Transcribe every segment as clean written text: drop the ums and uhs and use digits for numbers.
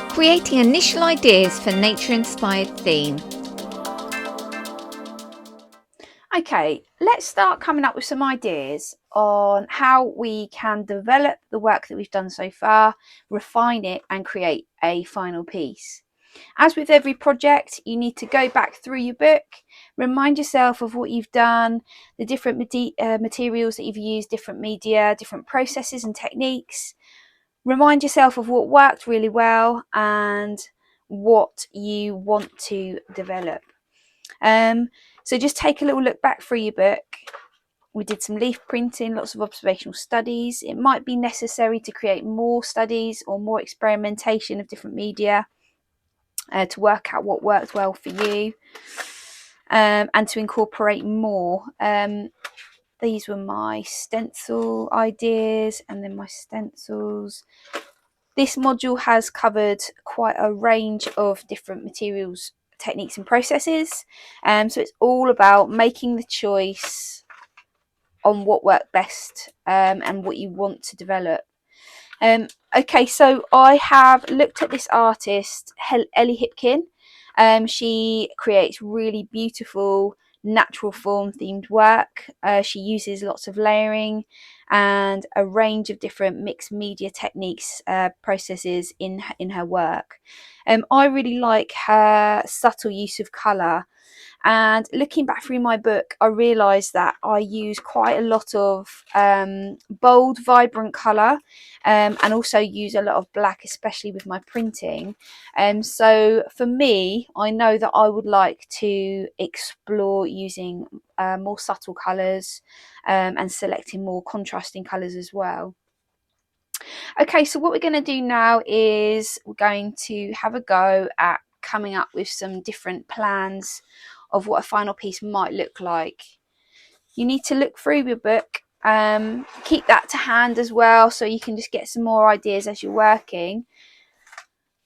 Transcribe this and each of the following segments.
Creating initial ideas for nature-inspired theme. Okay, let's start coming up with some ideas on how we can develop the work that we've done so far, refine it and create a final piece. As with every project, you need to go back through your book, remind yourself of what you've done, the different materials that you've used, different media, different processes and techniques. Remind yourself of what worked really well and what you want to develop. So just take a little look back through your book. We did some leaf printing, lots of observational studies. It might be necessary to create more studies or more experimentation of different media to work out what worked well for you, and to incorporate more. These were my stencil ideas and then my stencils. This module has covered quite a range of different materials, techniques and processes. So it's all about making the choice on what worked best and what you want to develop. Okay, so I have looked at this artist, Ellie Hipkin. She creates really beautiful natural form themed work. She uses lots of layering and a range of different mixed media techniques, processes in her work. I really like her subtle use of colour. And looking back through my book, I realised that I use quite a lot of bold, vibrant colour, and also use a lot of black, especially with my printing. So for me, I know that I would like to explore using more subtle colours and selecting more contrasting colours as well. Okay, so what we're going to do now is we're going to have a go at coming up with some different plans of what a final piece might look like. You need to look through your book, keep that to hand as well so you can just get some more ideas as you're working.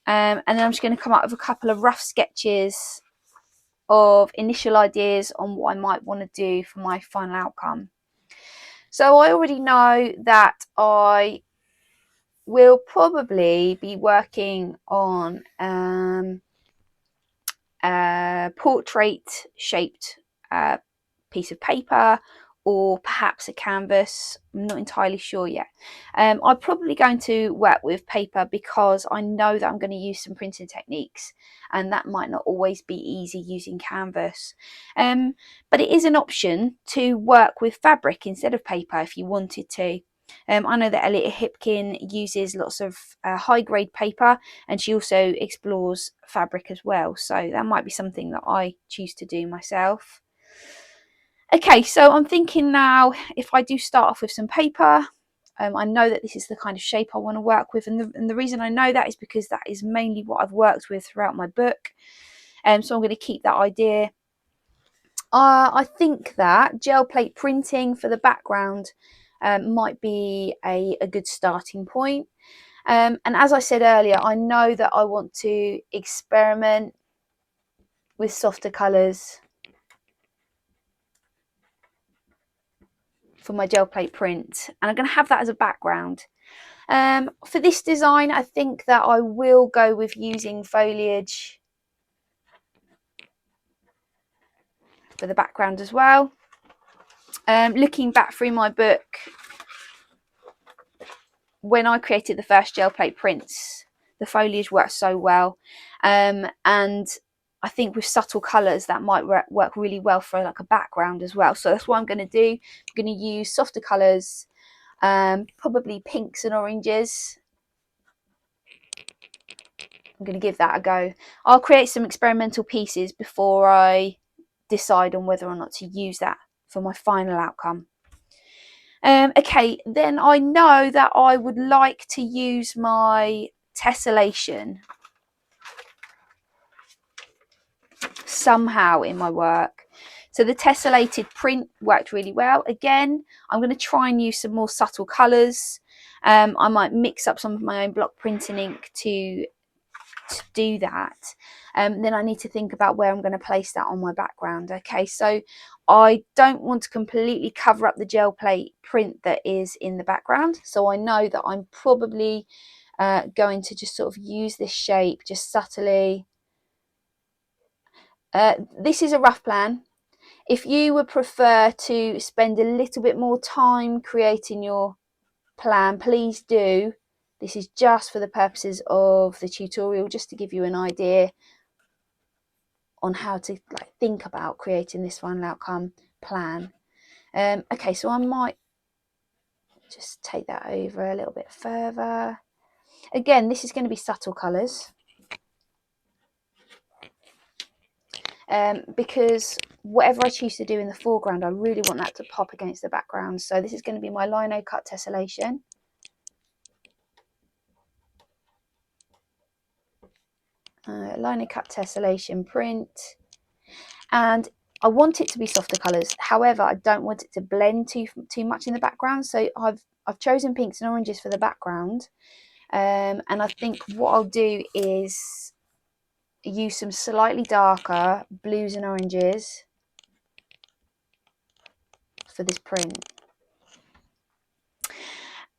And then I'm just going to come up with a couple of rough sketches of initial ideas on what I might want to do for my final outcome. So I already know that I will probably be working on a portrait shaped piece of paper or perhaps a canvas. I'm not entirely sure yet. I'm probably going to work with paper because I know that I'm going to use some printing techniques and that might not always be easy using canvas. But it is an option to work with fabric instead of paper if you wanted to. I know that Ellie Hipkin uses lots of high grade paper and she also explores fabric as well. So that might be something that I choose to do myself. Okay, so I'm thinking now if I do start off with some paper, I know that this is the kind of shape I want to work with. And the reason I know that is because that is mainly what I've worked with throughout my book. So I'm going to keep that idea. I think that gel plate printing for the background might be a good starting point. And as I said earlier, I know that I want to experiment with softer colours for my gel plate print. And I'm going to have that as a background. For this design, I think that I will go with using foliage for the background as well. Looking back through my book, when I created the first gel plate prints, the foliage worked so well. And I think with subtle colours that might work really well for like a background as well. So that's what I'm going to do. I'm going to use softer colours, probably pinks and oranges. I'm going to give that a go. I'll create some experimental pieces before I decide on whether or not to use that for my final outcome. Okay, then I know that I would like to use my tessellation somehow in my work. So the tessellated print worked really well. Again, I'm going to try and use some more subtle colours. I might mix up some of my own block printing ink to do that. Then I need to think about where I'm going to place that on my background. Okay, so I don't want to completely cover up the gel plate print that is in the background. So I know that I'm probably going to just sort of use this shape just subtly. This is a rough plan. If you would prefer to spend a little bit more time creating your plan, please do. This is just for the purposes of the tutorial, just to give you an idea on how to think about creating this final outcome plan. Okay, so I might just take that over a little bit further. Again, this is going to be subtle colours, because whatever I choose to do in the foreground, I really want that to pop against the background. So this is going to be my lino cut tessellation. Lino cut tessellation print, and I want it to be softer colours. However, I don't want it to blend too much in the background. So I've chosen pinks and oranges for the background, and I think what I'll do is use some slightly darker blues and oranges for this print.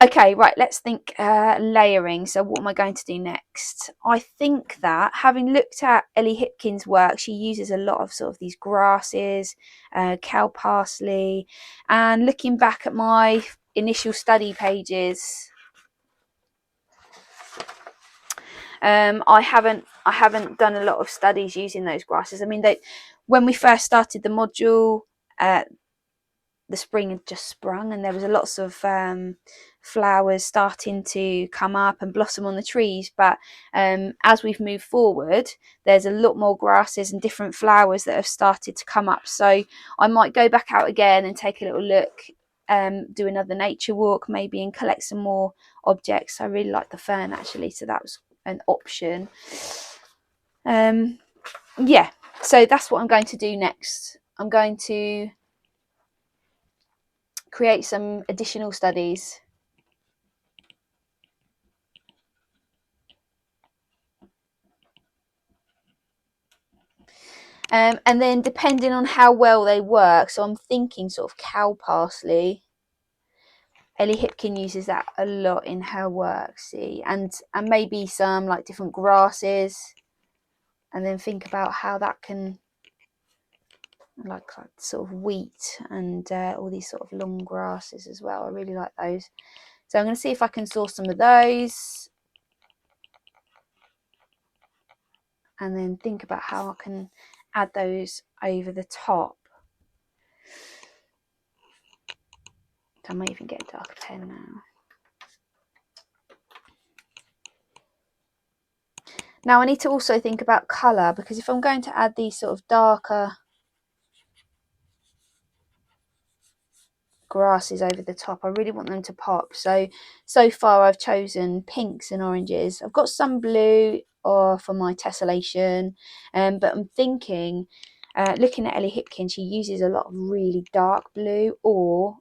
Okay, right, let's think layering. So what am I going to do next? I think that, having looked at Ellie Hipkins' work, she uses a lot of sort of these grasses, cow parsley, and looking back at my initial study pages, I haven't done a lot of studies using those grasses. I mean, when we first started the module, the spring had just sprung and there was lots of flowers starting to come up and blossom on the trees, but as we've moved forward, there's a lot more grasses and different flowers that have started to come up. So I might go back out again and take a little look, do another nature walk maybe, and collect some more objects. I really like the fern actually, so that was an option. Yeah, so that's what I'm going to do next. I'm going to create some additional studies. And then depending on how well they work, so I'm thinking sort of cow parsley. Ellie Hipkin uses that a lot in her work, see, and maybe some like different grasses, and then think about how that can, like sort of wheat and all these sort of long grasses as well. I really like those. So I'm going to see if I can source some of those, and then think about how I can add those over the top. I might even get a darker pen now. Now I need to also think about colour, because if I'm going to add these sort of darker grasses over the top, I really want them to pop. So far I've chosen pinks and oranges. I've got some blue for my tessellation, but I'm thinking, looking at Ellie Hipkin, she uses a lot of really dark blue or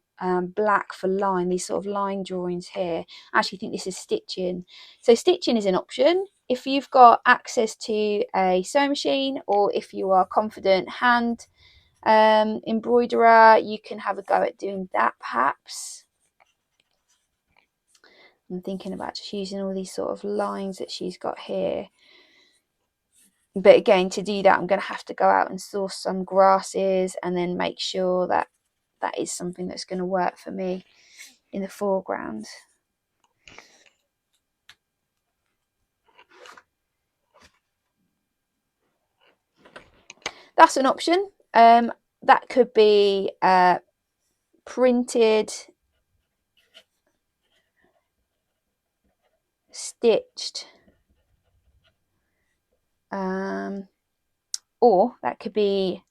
black for line, these sort of line drawings here. I actually think this is stitching. So stitching is an option if you've got access to a sewing machine, or if you are confident hand embroiderer, you can have a go at doing that perhaps. I'm thinking about just using all these sort of lines that she's got here. But again, to do that, I'm going to have to go out and source some grasses and then make sure that that is something that's going to work for me in the foreground. That's an option. That could be printed, stitched, or that could be,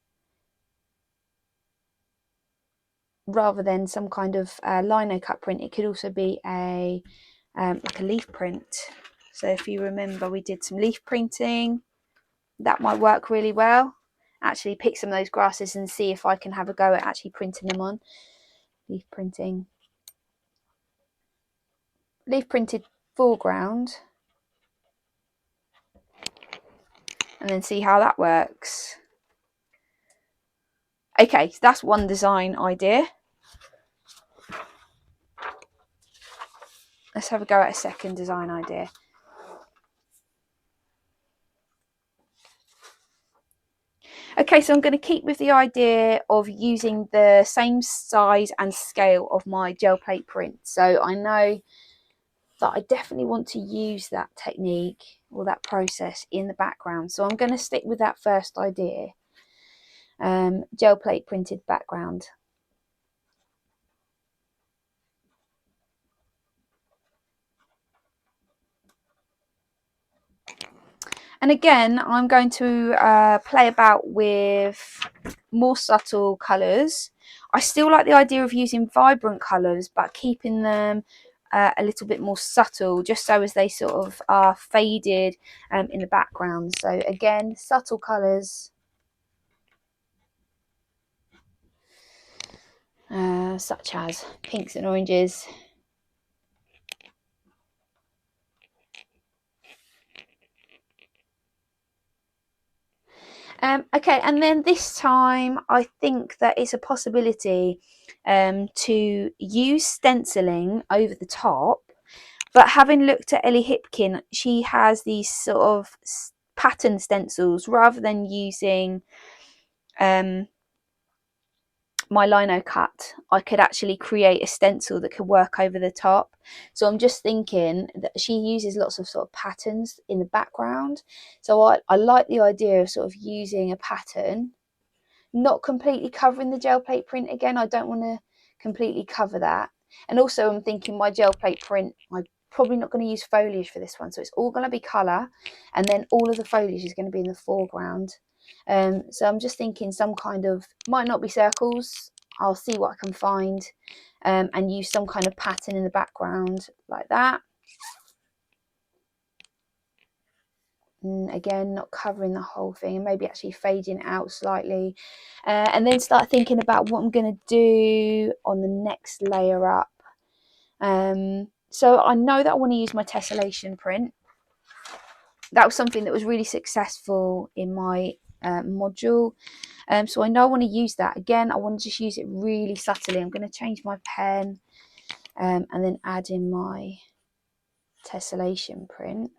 rather than some kind of lino cut print, it could also be a like a leaf print. So if you remember, we did some leaf printing. That might work really well. Actually pick some of those grasses and see if I can have a go at actually printing them on. Leaf printing. Leaf printed foreground. And then see how that works. Okay, so that's one design idea. let's have a go at a second design idea. Okay, so I'm going to keep with the idea of using the same size and scale of my gel plate print. So I know that I definitely want to use that technique or that process in the background. So I'm going to stick with that first idea, gel plate printed background. And again, I'm going to play about with more subtle colours. I still like the idea of using vibrant colours, but keeping them a little bit more subtle, just so as they sort of are faded in the background. So again, subtle colours, such as pinks and oranges. Okay, and then this time I think that it's a possibility to use stenciling over the top. But having looked at Ellie Hipkin, she has these sort of pattern stencils rather than using my lino cut. I could actually create a stencil that could work over the top. So I'm just thinking that she uses lots of sort of patterns in the background. So I like the idea of sort of using a pattern, not completely covering the gel plate print. Again, I don't want to completely cover that. And also I'm thinking my gel plate print, I'm probably not going to use foliage for this one. So it's all going to be colour, and then all of the foliage is going to be in the foreground. So I'm just thinking some kind of, might not be circles, I'll see what I can find, and use some kind of pattern in the background like that. And again, not covering the whole thing, and maybe actually fading out slightly, and then start thinking about what I'm going to do on the next layer up. So I know that I want to use my tessellation print. That was something that was really successful in my module. So I know I want to use that. Again, I want to just use it really subtly. I'm going to change my pen and then add in my tessellation print.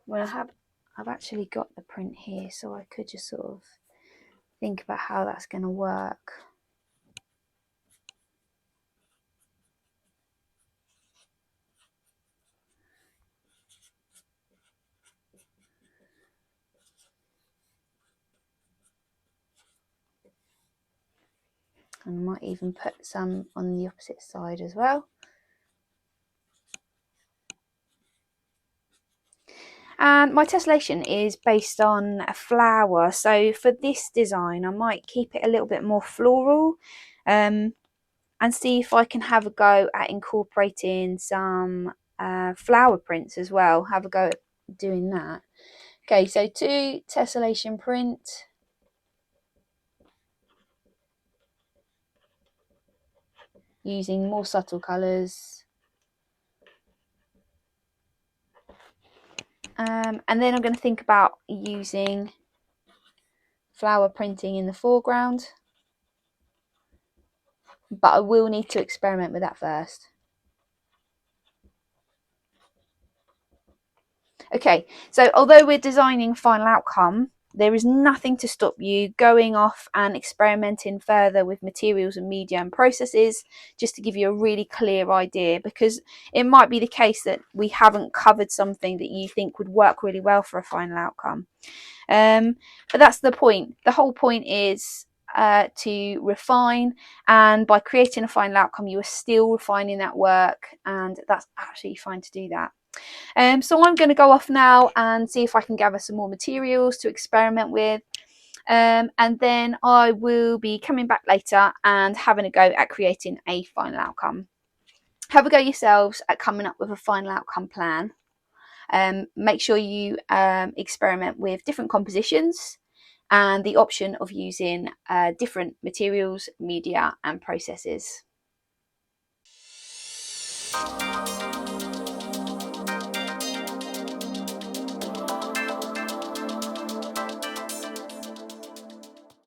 Well, I've actually got the print here, so I could just sort of think about how that's going to work. And I might even put some on the opposite side as well. And my tessellation is based on a flower, so for this design I might keep it a little bit more floral, and see if I can have a go at incorporating some flower prints as well. Have a go at doing that. Okay, so 2 tessellation print. Using more subtle colours. And then I'm going to think about using flower printing in the foreground. But I will need to experiment with that first. Okay, so although we're designing final outcome, there is nothing to stop you going off and experimenting further with materials and media and processes, just to give you a really clear idea, because it might be the case that we haven't covered something that you think would work really well for a final outcome. But that's the point. The whole point is to refine, and by creating a final outcome you are still refining that work, and that's absolutely fine to do that. So I'm going to go off now and see if I can gather some more materials to experiment with, and then I will be coming back later and having a go at creating a final outcome. Have a go yourselves at coming up with a final outcome plan. Make sure you experiment with different compositions and the option of using different materials, media and processes.